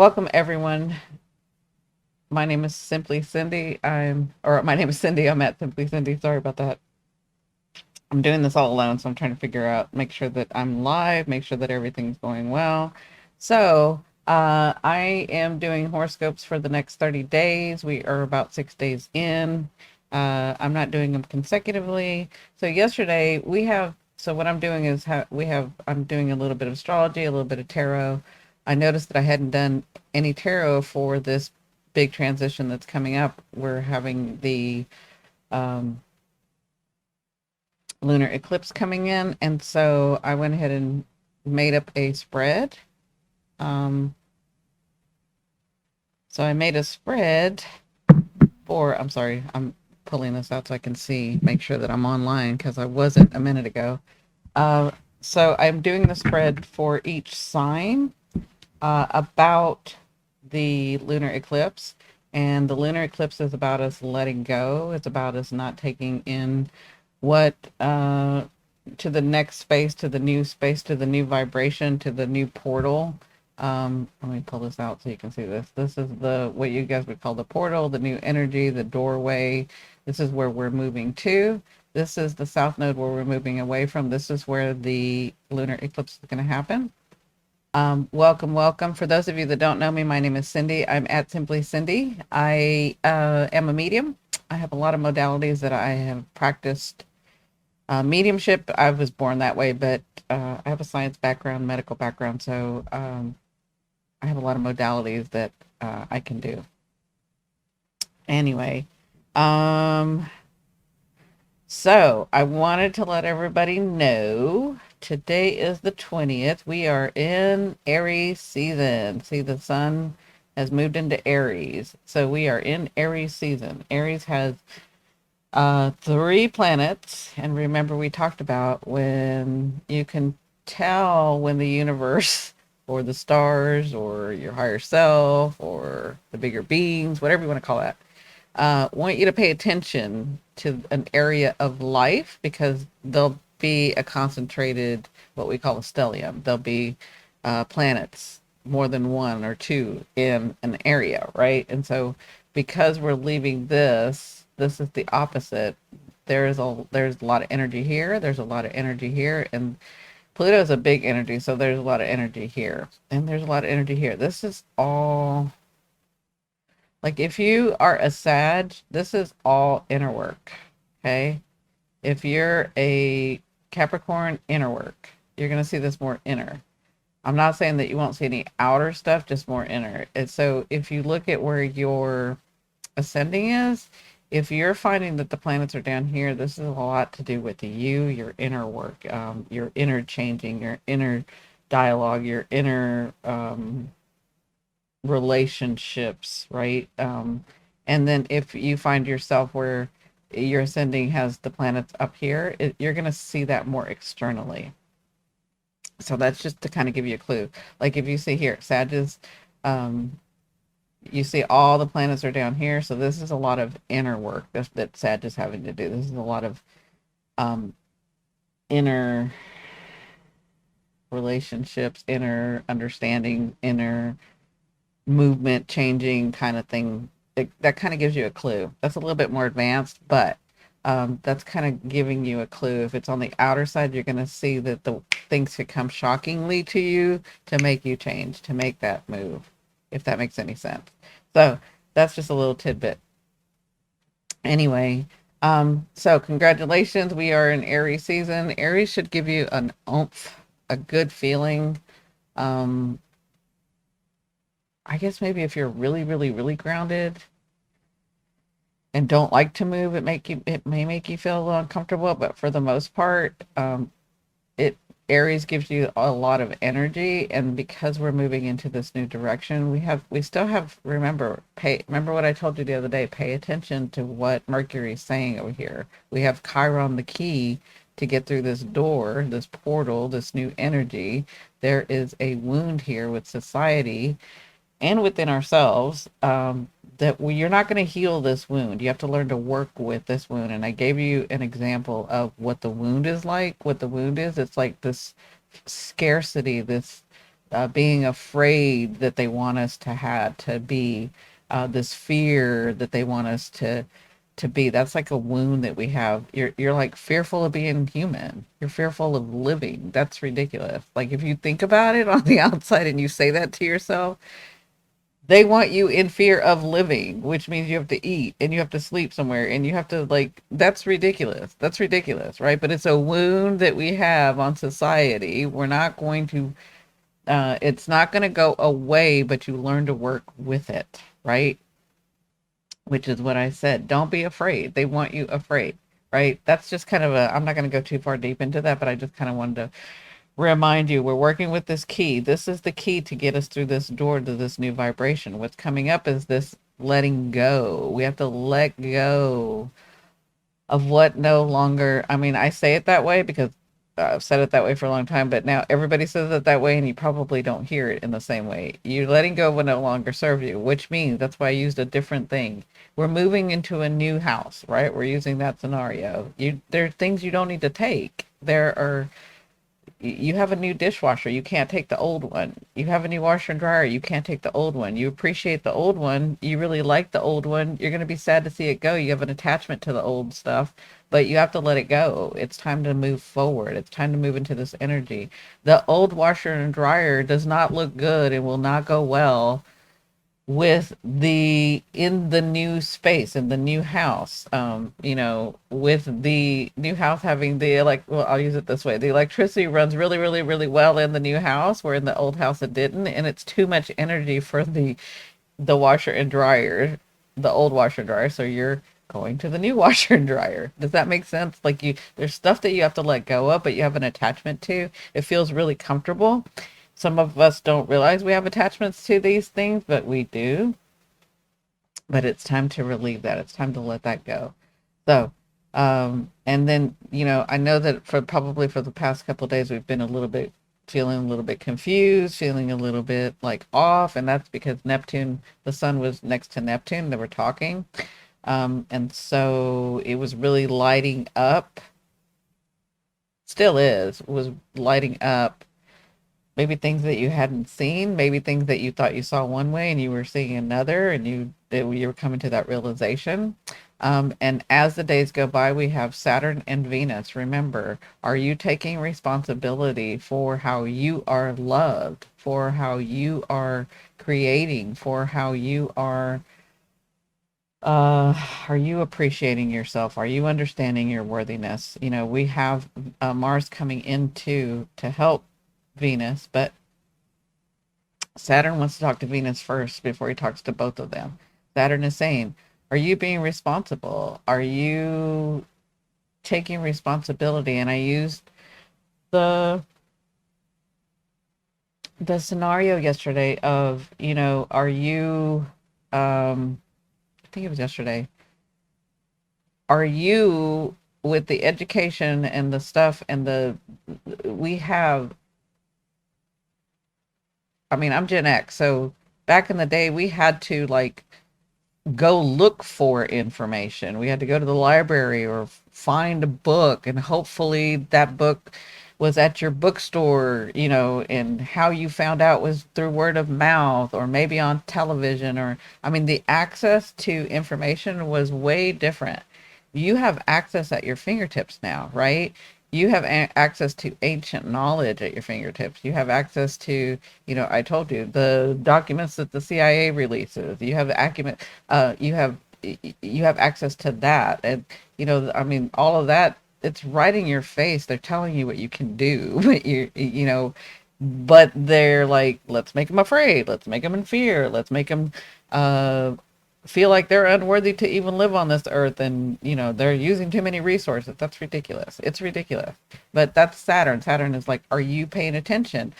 Welcome everyone. My name is Simply Cindi. My name is Cindi. I'm at Simply Cindi. Sorry about that. I'm doing this all alone, so I'm trying to figure out, make sure that I'm live, make sure that everything's going well. I am doing horoscopes for the next 30 days. We are about 6 days in. I'm not doing them consecutively. So what I'm doing is I'm doing a little bit of astrology, a little bit of tarot. I noticed that I hadn't done any tarot for this big transition that's coming up. We're having the um, lunar eclipse coming in, and so I went ahead and made up a spread. Um, so I made a spread I'm sorry, I'm pulling this out so I can see, make sure that I'm online because I wasn't a minute ago. Uh, so I'm doing the spread for each sign about the lunar eclipse. And the lunar eclipse is about us letting go. It's about us not taking in what to the next space, to the new space, to the new vibration, to the new portal. Let me pull this out so you can see this. This is the what you guys would call the portal, the new energy, the doorway. This is where we're moving to. This is the south node where we're moving away from. This is where the lunar eclipse is going to happen. Welcome, welcome. For those of you that don't know me, my name is Cindi. I'm at Simply Cindi. I am a medium. I have a lot of modalities that I have practiced. Mediumship, I was born that way, but I have a science background, medical background, so I have a lot of modalities that I can do. Anyway, um, so I wanted to let everybody know today is the 20th. We are in Aries season. See, the sun has moved into Aries. So we are in Aries season. Aries has three planets. And remember, we talked about when you can tell when the universe or the stars or your higher self or the bigger beings, whatever you want to call that, want you to pay attention to an area of life because there'll be a concentrated, what we call a stellium. There'll be planets, more than one or two in an area, right? And so because we're leaving this is the opposite. There's a lot of energy here. There's a lot of energy here, and Pluto is a big energy, so there's a lot of energy here, and there's a lot of energy here. This is all like if you are a Sag, this is all inner work. Okay. If you're a Capricorn, inner work. You're gonna see this more inner. I'm not saying that you won't see any outer stuff, just more inner. And so if you look at where your ascending is, if you're finding that the planets are down here, this is a lot to do with you, your inner work, your inner changing, your inner dialogue, your inner relationships, right? And then if you find yourself where your ascending has the planets up here, you're going to see that more externally. So that's just to kind of give you a clue. Like if you see here, Sagittarius, um, you see all the planets are down here. So this is a lot of inner work that Sag is having to do. This is a lot of um, inner relationships, inner understanding, inner movement changing kind of thing. That kind of gives you a clue. That's a little bit more advanced, but that's kind of giving you a clue. If it's on the outer side, you're going to see that the things could come shockingly to you to make you change, to make that move, if that makes any sense. So that's just a little tidbit. Anyway, so congratulations. We are in Aries season. Aries should give you an oomph, a good feeling. Um, I guess maybe if you're really, really, really grounded and don't like to move, it may make you feel a little uncomfortable, but for the most part, it Aries gives you a lot of energy, and because we're moving into this new direction, we still have remember what I told you the other day, pay attention to what Mercury is saying over here. We have Chiron the key to get through this door, this portal, this new energy. There is a wound here with society and within ourselves, you're not going to heal this wound. You have to learn to work with this wound. And I gave you an example of what the wound is like. What the wound is, it's like this scarcity, this being afraid that they want us to have to be, this fear that they want us to be. That's like a wound that we have. You're like fearful of being human. You're fearful of living. That's ridiculous. Like if you think about it on the outside and you say that to yourself, they want you in fear of living, which means you have to eat and you have to sleep somewhere and you have to, like, that's ridiculous. That's ridiculous, right? But it's a wound that we have on society. We're not going to, it's not going to go away, but you learn to work with it, right? Which is what I said. Don't be afraid. They want you afraid, right? That's just kind of a, I'm not going to go too far deep into that, but I just kind of wanted to remind you we're working with this key. This is the key to get us through this door to this new vibration. What's coming up is this letting go. We have to let go of what no longer, I mean, I say it that way because I've said it that way for a long time, but now everybody says it that way and you probably don't hear it in the same way. You're letting go of what no longer serves you, which means that's why I used a different thing. We're moving into a new house, right? We're using that scenario. There are things you don't need to take. There are, you have a new dishwasher, you can't take the old one. You have a new washer and dryer, you can't take the old one. You appreciate the old one, you really like the old one, you're going to be sad to see it go. You have an attachment to the old stuff, but you have to let it go. It's time to move forward. It's time to move into this energy. The old washer and dryer does not look good and will not go well with the, in the new space, in the new house, with the new house having the well, I'll use it this way, the electricity runs really, really, really well in the new house, where in the old house it didn't, and it's too much energy for the washer and dryer, the old washer and dryer, so you're going to the new washer and dryer. Does that make sense? Like, there's stuff that you have to let go of, but you have an attachment to. It feels really comfortable. Some of us don't realize we have attachments to these things, but we do. But it's time to relieve that. It's time to let that go. So, and then, I know that for probably for the past couple of days, we've been a little bit feeling a little bit confused, feeling a little bit like off. And that's because Neptune, the sun was next to Neptune. They were talking. And so it was really lighting up, still is, was lighting up maybe things that you hadn't seen, maybe things that you thought you saw one way and you were seeing another, and you were coming to that realization. And as the days go by, we have Saturn and Venus. Remember, are you taking responsibility for how you are loved, for how you are creating, for how you are you appreciating yourself? Are you understanding your worthiness? We have Mars coming into to help Venus, but Saturn wants to talk to Venus first before he talks to both of them. Saturn is saying, are you being responsible? Are you taking responsibility? And I used the scenario yesterday of, are you, I think it was yesterday, are you, with the education and the stuff and we have, I mean, I'm Gen X, so back in the day, we had to like go look for information. We had to go to the library or find a book, and hopefully that book was at your bookstore, and how you found out was through word of mouth or maybe on television, or, I mean, the access to information was way different. You have access at your fingertips now, right? You have access to ancient knowledge at your fingertips. You have access to, I told you, the documents that the CIA releases. You have acumen, you have access to that, and I mean, all of that. It's right in your face. They're telling you what you can do, but but they're like, let's make them afraid. Let's make them in fear. Let's make them uh, feel like they're unworthy to even live on this earth, and they're using too many resources. That's ridiculous. It's ridiculous. But that's Saturn is like, are you paying attention?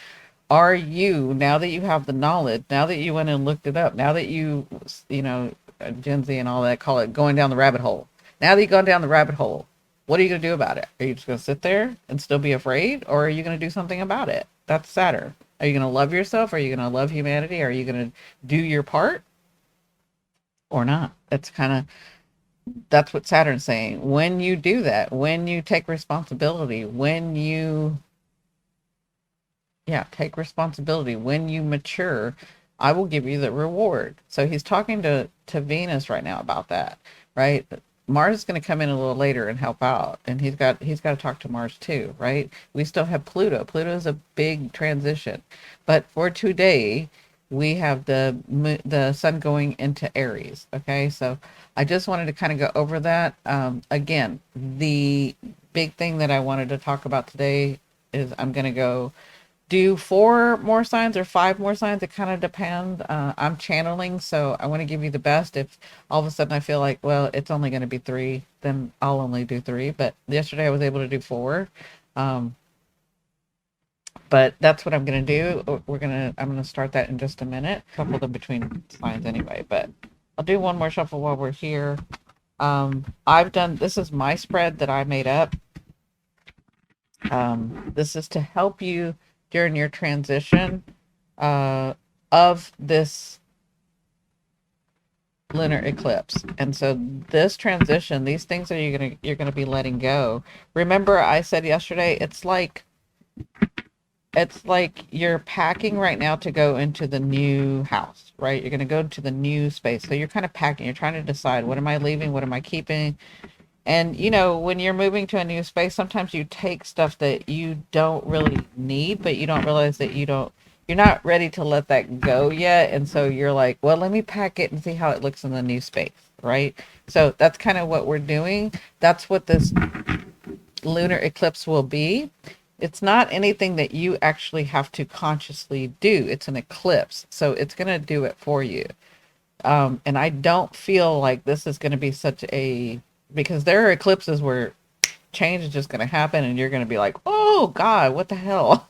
Are you, now that you have the knowledge, now that you went and looked it up, now that Gen Z and all that call it going down the rabbit hole, now that you've gone down the rabbit hole, what are you going to do about it? Are you just going to sit there and still be afraid, or are you going to do something about it? That's Saturn. Are you going to love yourself? Are you going to love humanity? Are you going to do your part or not? That's what Saturn's saying. When you do that, when you take responsibility, when you Yeah, take responsibility. When you mature, I will give you the reward. So he's talking to Venus right now about that, right? Mars is going to come in a little later and help out, and he's got to talk to Mars too, right? We still have Pluto. Pluto is a big transition, but for today, we have the sun going into Aries. Okay, so I just wanted to kind of go over that. Again, the big thing that I wanted to talk about today is I'm going to go do four more signs or five more signs. It kind of depends. I'm channeling, so I want to give you the best. If all of a sudden I feel like, well, it's only going to be three, then I'll only do three. But yesterday I was able to do four. Um, but that's what I'm going to do. I'm going to start that in just a minute. Couple them between signs anyway, but I'll do one more shuffle while we're here. This is my spread that I made up. This is to help you during your transition of this lunar eclipse. And so this transition, these things that you're gonna be letting go. Remember, I said yesterday, it's like you're packing right now to go into the new house, right? You're gonna go to the new space. So you're kind of packing. You're trying to decide, what am I leaving? What am I keeping? And when you're moving to a new space, sometimes you take stuff that you don't really need, but you don't realize that you're not ready to let that go yet. And so you're like, well, let me pack it and see how it looks in the new space, right? So that's kind of what we're doing. That's what this lunar eclipse will be. It's not anything that you actually have to consciously do. It's an eclipse. So it's going to do it for you. And I don't feel like this is going to be because there are eclipses where change is just going to happen and you're going to be like, oh God, what the hell?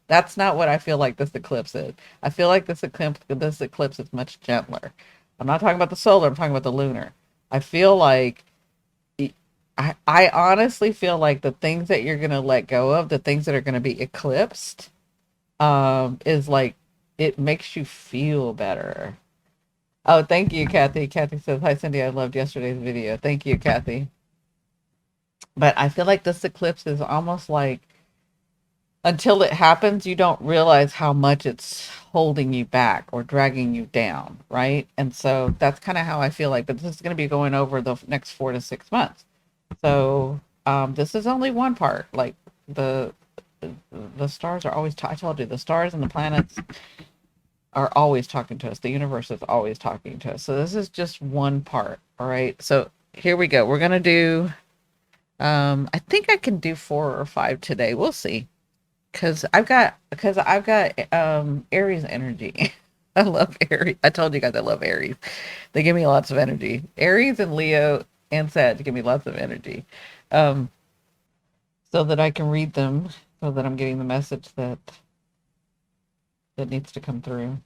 That's not what I feel like this eclipse is. I feel like this eclipse is much gentler. I'm not talking about the solar, I'm talking about the lunar. I feel like I honestly feel like the things that you're going to let go of, the things that are going to be eclipsed, is like, it makes you feel better. Oh, thank you, Kathy. Kathy says, hi, Cindy. I loved yesterday's video. Thank you, Kathy. But I feel like this eclipse is almost like, until it happens, you don't realize how much it's holding you back or dragging you down, right? And so that's kind of how I feel like. But this is going to be going over the next 4 to 6 months. So this is only one part. Like the the stars are always. I told you, the stars and the planets are always talking to us. The universe is always talking to us. So this is just one part. All right. So here we go. We're gonna do. I think I can do four or five today. We'll see. Because I've got Aries energy. I love Aries. I told you guys I love Aries. They give me lots of energy. Aries and Leo and Sag give me lots of energy. Um, so that I can read them, so that I'm getting the message that needs to come through.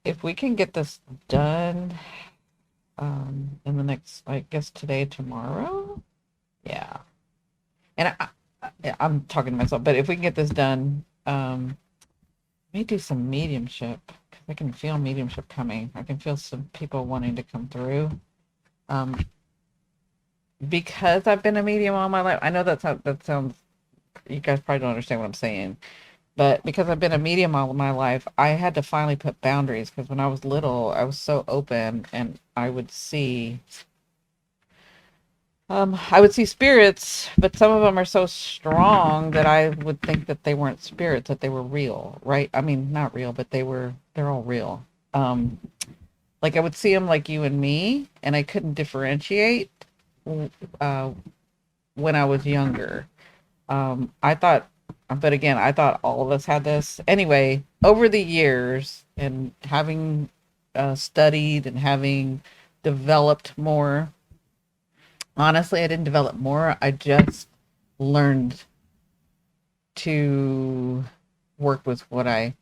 If we can get this done in the next, I guess today, tomorrow. Yeah. And I'm talking to myself, but if we can get this done, may do some mediumship, because I can feel mediumship coming. I can feel some people wanting to come through. Um, because I've been a medium all my life. I know that sounds, you guys probably don't understand what I'm saying, but because I've been a medium all my life, I had to finally put boundaries, because when I was little, I was so open and I would see spirits, but some of them are so strong that I would think that they weren't spirits, that they were real, right? I mean, not real, but they're all real. Like I would see them like you and me, and I couldn't differentiate uh, when I was younger. I thought, but again, I thought all of us had this. Anyway, over the years and having studied and having developed more, honestly, I didn't develop more. I just learned to work with what I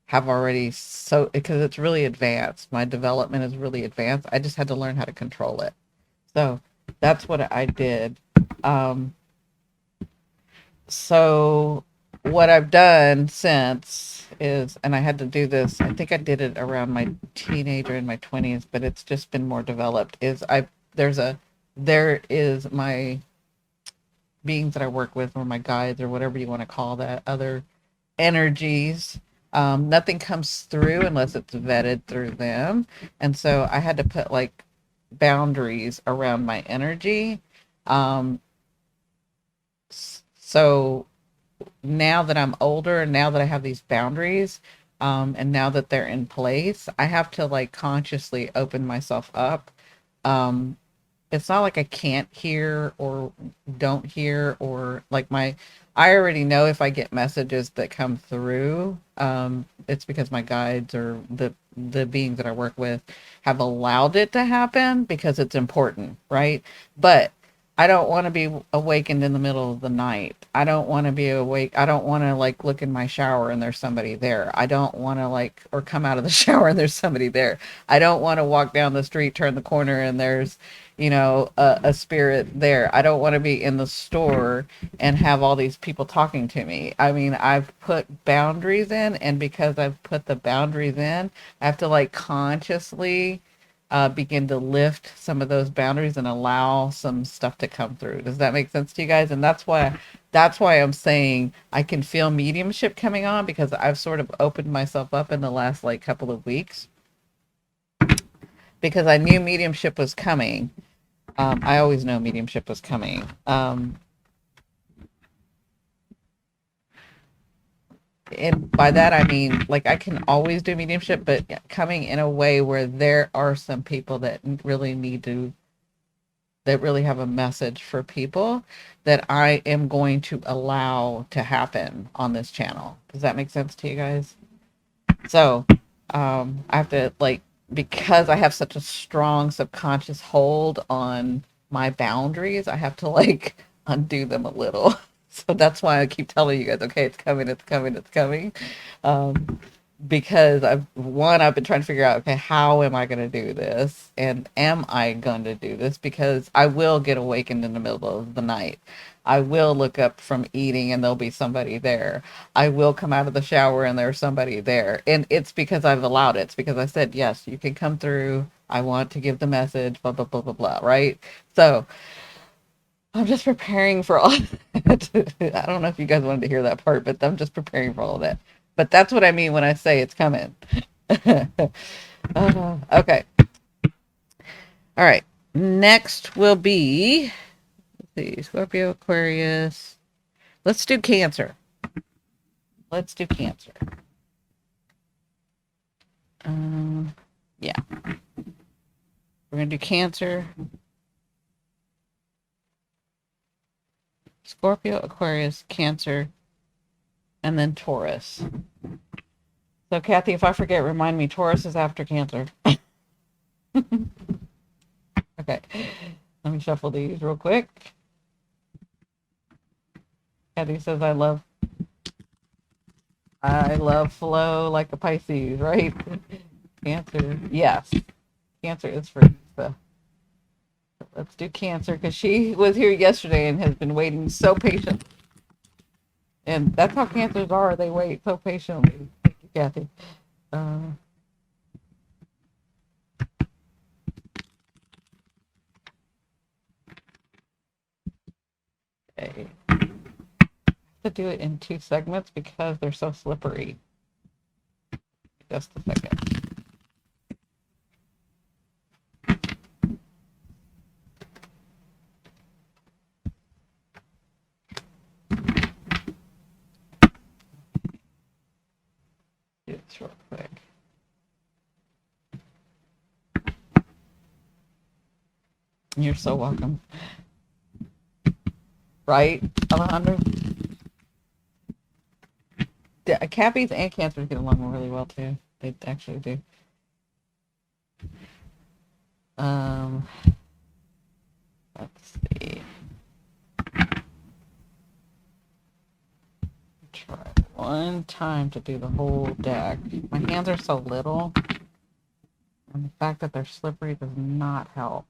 have already, so because it's really advanced. My development is really advanced. I just had to learn how to control it. So that's what I did. Um, so what I've done since is, and I had to do this, I think I did it around my teenager in my 20s, but it's just been more developed, is there is my beings that I work with, or my guides, or whatever you want to call that, other energies. Nothing comes through unless it's vetted through them. And so I had to put like boundaries around my energy. Um, so now that I'm older, and now that I have these boundaries, and now that they're in place, I have to like consciously open myself up. Um, it's not like I can't hear or don't hear, or like I already know if I get messages that come through, it's because my guides or the beings that I work with have allowed it to happen because it's important, right? But I don't want to be awakened in the middle of the night. I don't want to be awake. I don't want to like look in my shower and there's somebody there. I don't want to like, or come out of the shower and there's somebody there. I don't want to walk down the street, turn the corner, and there's, a spirit there. I don't want to be in the store and have all these people talking to me. I mean, I've put boundaries in, and because I've put the boundaries in, I have to like consciously begin to lift some of those boundaries and allow some stuff to come through. Does that make sense to you guys? And that's why I'm saying I can feel mediumship coming on, because I've sort of opened myself up in the last like couple of weeks, because I knew mediumship was coming. I always know mediumship was coming. And by that I mean like I can always do mediumship, but coming in a way where there are some people that really that really have a message for people that I am going to allow to happen on this channel. Does that make sense to you guys? So I have to like, because I have such a strong subconscious hold on my boundaries, I have to like undo them a little. So that's why I keep telling you guys, okay, it's coming, it's coming, it's coming. Um, because I've been trying to figure out, okay, how am I going to do this, and am I going to do this? Because I will get awakened in the middle of the night. I will look up from eating and there'll be somebody there. I will come out of the shower and there's somebody there, and it's because I've allowed it. It's because I said yes, you can come through, I want to give the message, blah blah blah blah blah, right? So I'm just preparing for all that. I don't know if you guys wanted to hear that part, but I'm just preparing for all of that. But that's what I mean when I say it's coming. Okay. All right. Next will be, let's see, Scorpio, Aquarius. Let's do Cancer. Let's do Cancer. Yeah. We're going to do Cancer, Scorpio, Aquarius, Cancer, and then Taurus. So, Kathy, if I forget, remind me, Taurus is after Cancer. Okay. Let me shuffle these real quick. Kathy says, I love flow like a Pisces, right? Cancer. Yes. Cancer is for Lisa. Let's do Cancer, because she was here yesterday and has been waiting so patient. And that's how Cancers are. They wait so patiently. Thank you, Kathy. Okay. I have to do it in 2 segments because they're so slippery. Just a second. Do this real quick. You're so welcome. Right, Alejandro? Cappies and Cancers get along really well too. They actually do. Let's see. Try one time to do the whole deck. My hands are so little, and the fact that they're slippery does not help.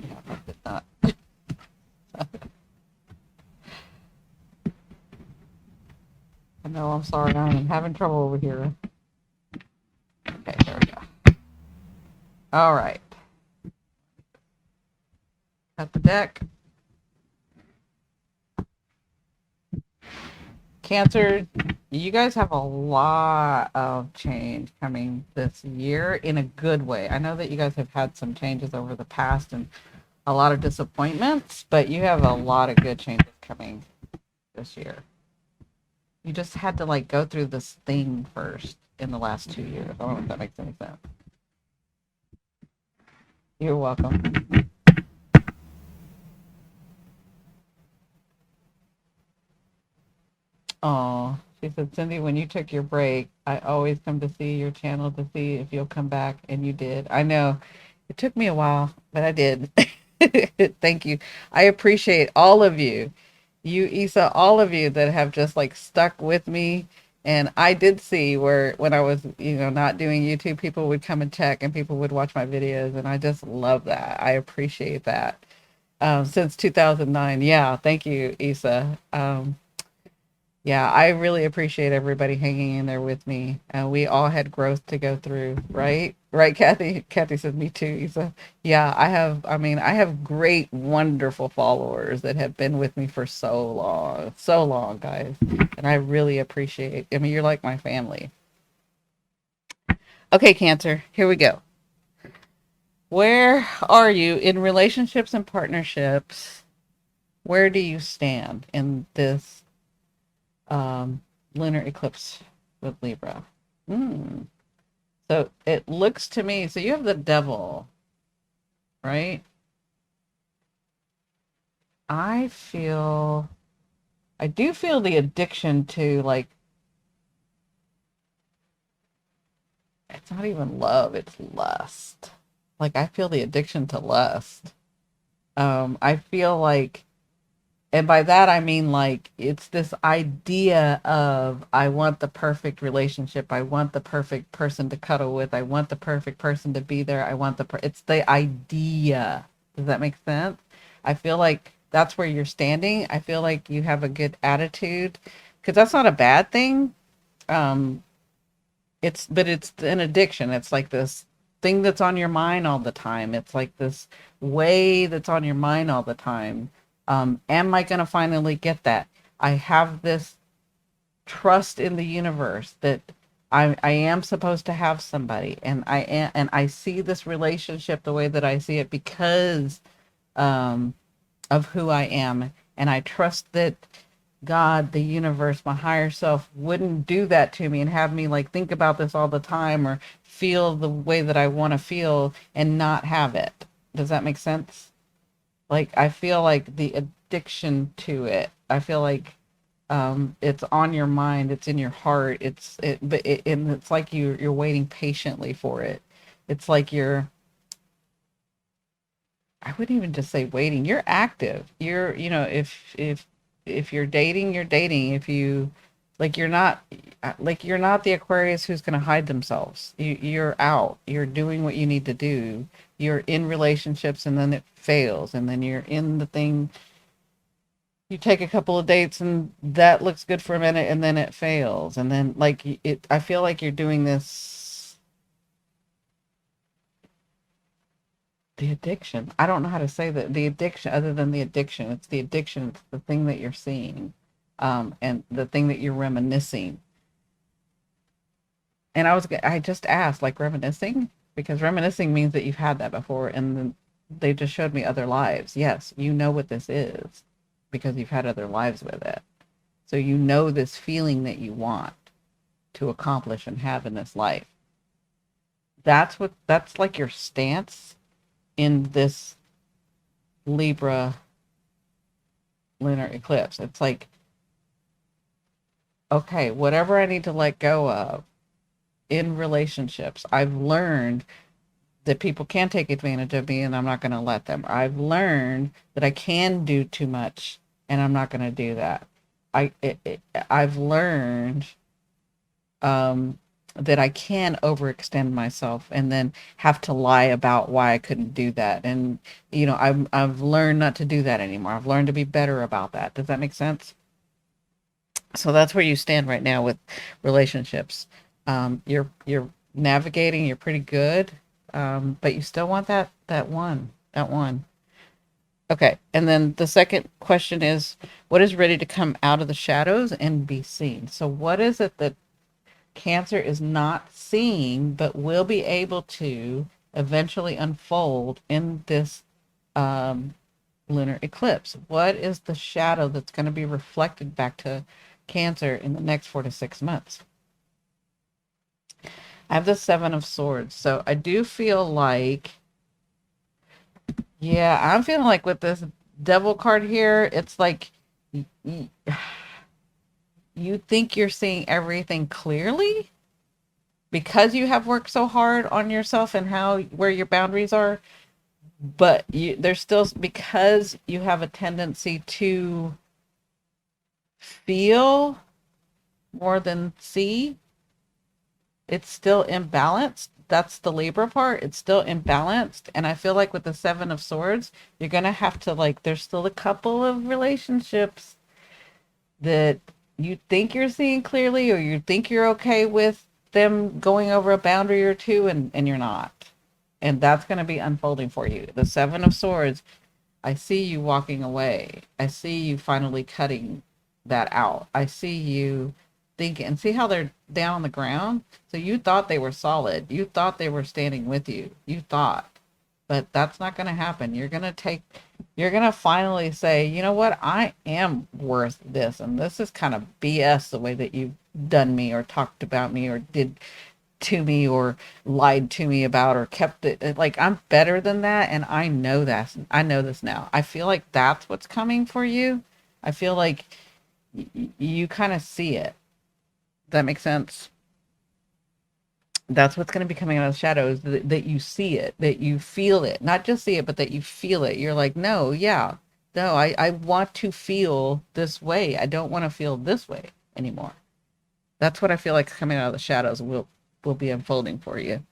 Yeah, that did not. No, I'm sorry. I'm having trouble over here. Okay, there we go. All right. Cut the deck. Cancer, you guys have a lot of change coming this year in a good way. I know that you guys have had some changes over the past and a lot of disappointments, but you have a lot of good changes coming this year. You just had to like go through this thing first in the last 2 years. I don't know if that makes any sense. You're welcome. Oh, she said, Cindy, when you took your break, I always come to see your channel to see if you'll come back, and you did. I know it took me a while, but I did. Thank you. I appreciate all of you, Issa, all of you that have just like stuck with me. And I did see where when I was, not doing YouTube, people would come and check and people would watch my videos. And I just love that. I appreciate that. Since 2009. Yeah. Thank you, Issa. Yeah, I really appreciate everybody hanging in there with me. We all had growth to go through, right? Right, Kathy? Kathy said, me too. So, yeah, I have great, wonderful followers that have been with me for so long, guys. And I really appreciate, you're like my family. Okay, Cancer, here we go. Where are you in relationships and partnerships? Where do you stand in this lunar eclipse with Libra? Mm. So it looks to me, so you have the devil, right? I do feel the addiction to like, it's not even love, it's lust. Like I feel the addiction to lust. I feel like, and by that I mean like it's this idea of I want the perfect relationship, I want the perfect person to cuddle with, I want the perfect person to be there, I want it's the idea. Does that make sense? I feel like that's where you're standing. I feel like you have a good attitude because that's not a bad thing. Um, but it's an addiction. It's like this thing that's on your mind all the time. It's like this way that's on your mind all the time. Am I going to finally get that? I have this trust in the universe that I am supposed to have somebody, and I see this relationship the way that I see it because um, of who I am, and I trust that God, the universe, my higher self wouldn't do that to me and have me like think about this all the time or feel the way that I want to feel and not have it. Does that make sense? Like I feel like the addiction to it. I feel like it's on your mind, it's in your heart, and it's like you're waiting patiently for it. It's like I wouldn't even just say waiting. You're active. If you're dating, you're dating. If you like, you're not the Aquarius who's going to hide themselves. You're out. You're doing what you need to do. You're in relationships, and then it fails, and then you're in the thing. You take a couple of dates, and that looks good for a minute, and then it fails, and then like it. I feel like you're doing this the addiction. I don't know how to say that. The addiction, other than the addiction, it's the addiction. It's the thing that you're seeing, and the thing that you're reminiscing. And I just asked, like reminiscing, because reminiscing means that you've had that before, and then they just showed me other lives. Yes, you know what this is because you've had other lives with it. So you know this feeling that you want to accomplish and have in this life. That's like your stance in this Libra lunar eclipse. It's like, okay, whatever I need to let go of in relationships, I've learned that people can take advantage of me and I'm not going to let them. I've learned that I can do too much and I'm not going to do that. I've learned that I can overextend myself and then have to lie about why I couldn't do that. And I've learned not to do that anymore. I've learned to be better about that. Does that make sense? So that's where you stand right now with relationships. You're navigating, you're pretty good, but you still want that one. Okay, and then the second question is, what is ready to come out of the shadows and be seen? So what is it that Cancer is not seeing, but will be able to eventually unfold in this um, lunar eclipse? What is the shadow that's going to be reflected back to Cancer in the next 4 to 6 months? I have the Seven of Swords. So I do feel like, yeah, I'm feeling like with this Devil card here, it's like you think you're seeing everything clearly because you have worked so hard on yourself and how where your boundaries are, but there's still, because you have a tendency to feel more than see, it's still imbalanced. That's the Libra part. It's still imbalanced. And I feel like with the Seven of Swords, you're going to have to, like, there's still a couple of relationships that you think you're seeing clearly, or you think you're okay with them going over a boundary or two, and you're not. And that's going to be unfolding for you. The Seven of Swords, I see you walking away. I see you finally cutting that out. I see you thinking, and see how they're down on the ground. So you thought they were solid. You thought they were standing with you. You thought, but that's not going to happen. You're going to finally say, you know what? I am worth this. And this is kind of BS the way that you've done me or talked about me or did to me or lied to me about or kept it. Like, I'm better than that. And I know that. I know this now. I feel like that's what's coming for you. I feel like you kind of see it. Does that make sense? That's what's going to be coming out of the shadows, that you see it, that you feel it, not just see it, but that you feel it. You're like, no, yeah, no, I want to feel this way. I don't want to feel this way anymore. That's what I feel like coming out of the shadows will be unfolding for you.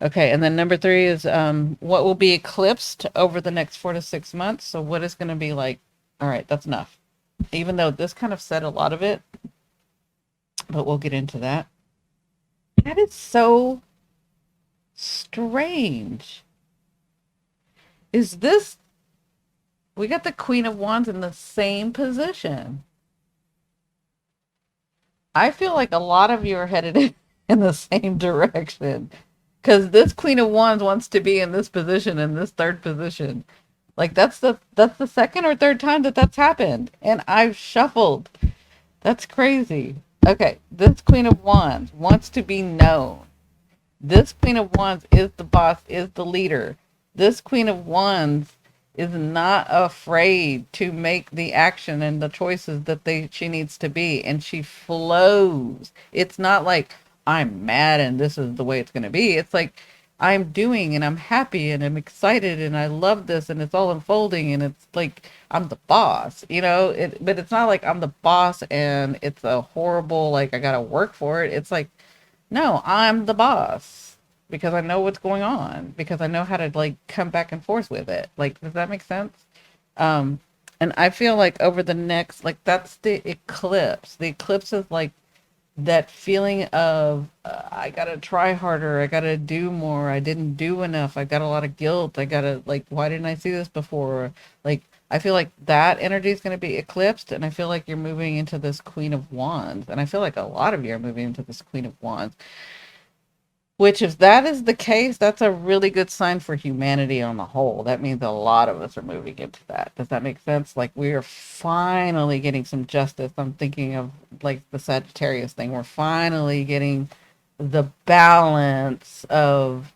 Okay, and then number three is what will be eclipsed over the next 4 to 6 months. So what is going to be like, all right, that's enough. Even though this kind of said a lot of it, but we'll get into that. That is so strange. Is this, we got the Queen of Wands in the same position. I feel like a lot of you are headed in the same direction, because this Queen of Wands wants to be in this position, in this third position. Like, that's the second or third time that that's happened, and I've shuffled. That's crazy. Okay, this Queen of Wands wants to be known. This Queen of Wands is the boss, is the leader. This Queen of Wands is not afraid to make the action and the choices that she needs to be, and she flows. It's not like I'm mad and this is the way it's going to be. It's like I'm doing and I'm happy and I'm excited and I love this and it's all unfolding, and it's like I'm the boss, but it's not like I'm the boss and it's a horrible, like I got to work for it. It's like, no, I'm the boss because I know what's going on, because I know how to, like, come back and forth with it. Like, does that make sense? Um, and I feel like over the next, like, that's the eclipse. The eclipse is like that feeling of I gotta try harder, I gotta do more, I didn't do enough, I got a lot of guilt, I gotta, like, why didn't I see this before? Like, I feel like that energy is going to be eclipsed, and I feel like you're moving into this Queen of Wands, and I feel like a lot of you are moving into this Queen of Wands, which, if that is the case, that's a really good sign for humanity on the whole. That means a lot of us are moving into that. Does that make sense? Like, we are finally getting some justice. I'm thinking of, like, the Sagittarius thing. We're finally getting the balance of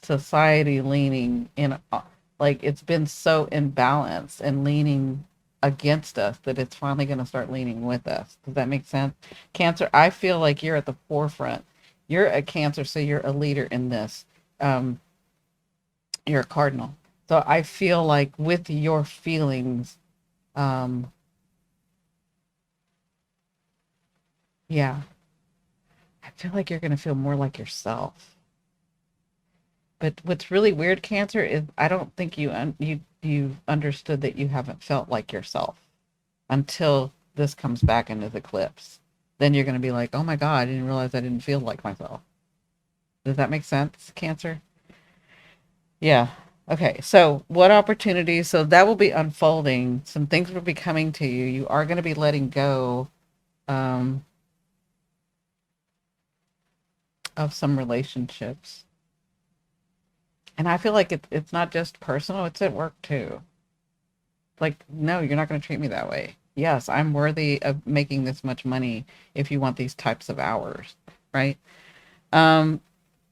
society leaning in, like, it's been so imbalanced and leaning against us that it's finally going to start leaning with us. Does that make sense? Cancer, I feel like you're at the forefront. You're a Cancer, so you're a leader in this. um you're a cardinal, so I feel like with your feelings, um yeah, I feel like you're going to feel more like yourself. But what's really weird, Cancer, is I don't think you understood that you haven't felt like yourself until this comes back into the eclipse. Then you're going to be like, oh my God, I didn't realize I didn't feel like myself. Does that make sense, Cancer? Yeah. Okay. So, what opportunities? So, that will be unfolding. Some things will be coming to you. You are going to be letting go um, of some relationships. And I feel like it's not just personal, it's at work too. Like, no, you're not going to treat me that way. Yes, I'm worthy of making this much money if you want these types of hours, right? Um,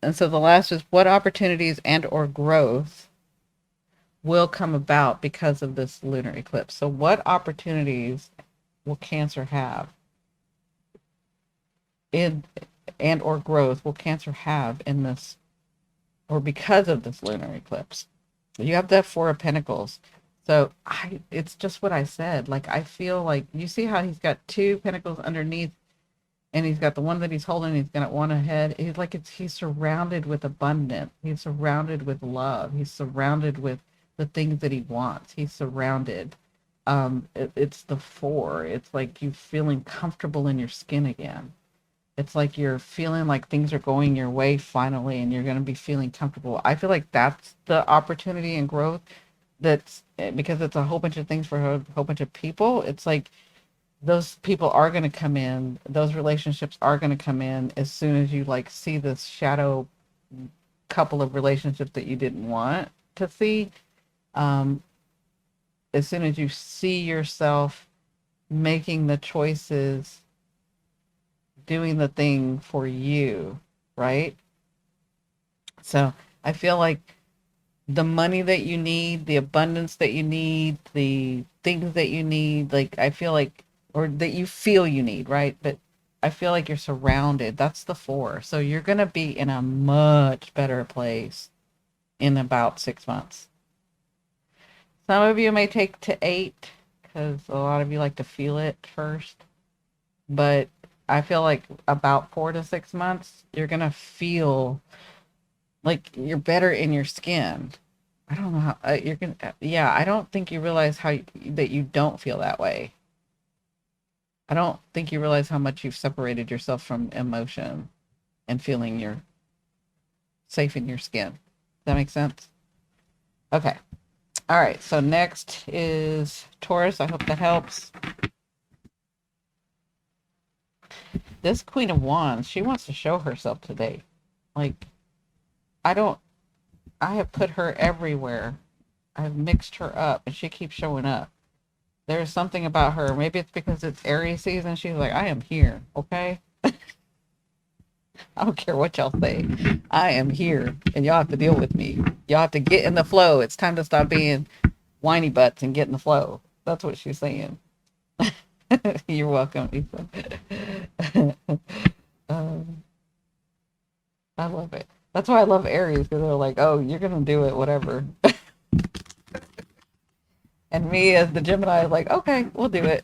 and so the last is what opportunities and or growth will come about because of this lunar eclipse. So what opportunities will Cancer have in and or growth will Cancer have in this or because of this lunar eclipse? You have that Four of Pentacles. So it's just what I said. Like, I feel like you see how he's got two pentacles underneath, and he's got the one that he's holding. He's got one ahead. He's like he's surrounded with abundance. He's surrounded with love. He's surrounded with the things that he wants. He's surrounded. It's the four. It's like you feeling comfortable in your skin again. It's like you're feeling like things are going your way finally, and you're going to be feeling comfortable. I feel like that's the opportunity and growth. That's because it's a whole bunch of things for a whole bunch of people. It's like those people are going to come in. Those relationships are going to come in as soon as you like see this shadow couple of relationships that you didn't want to see. Um, as soon as you see yourself making the choices, doing the thing for you, right? So I feel like the money that you need, the abundance that you need, the things that you need, like I feel like, or that you feel you need, right? But I feel like you're surrounded. That's the four. So you're going to be in a much better place in about 6 months. Some of you may take to 8 because a lot of you like to feel it first. But I feel like about 4 to 6 months, you're going to feel like you're better in your skin. I don't know how you're gonna. Yeah, I don't think you realize that you don't feel that way. I don't think you realize how much you've separated yourself from emotion and feeling you're safe in your skin. Does that make sense? Okay. All right. So next is Taurus. I hope that helps. This Queen of Wands, she wants to show herself today. Like, I don't. I have put her everywhere. I've mixed her up, and she keeps showing up. There's something about her. Maybe it's because it's Aries season. She's like, I am here, okay? I don't care what y'all say. I am here, and y'all have to deal with me. Y'all have to get in the flow. It's time to stop being whiny butts and get in the flow. That's what she's saying. You're welcome, Ethan. um, I love it. That's why I love Aries, because they're like, oh, you're going to do it, whatever. And me as the Gemini, like, okay, we'll do it.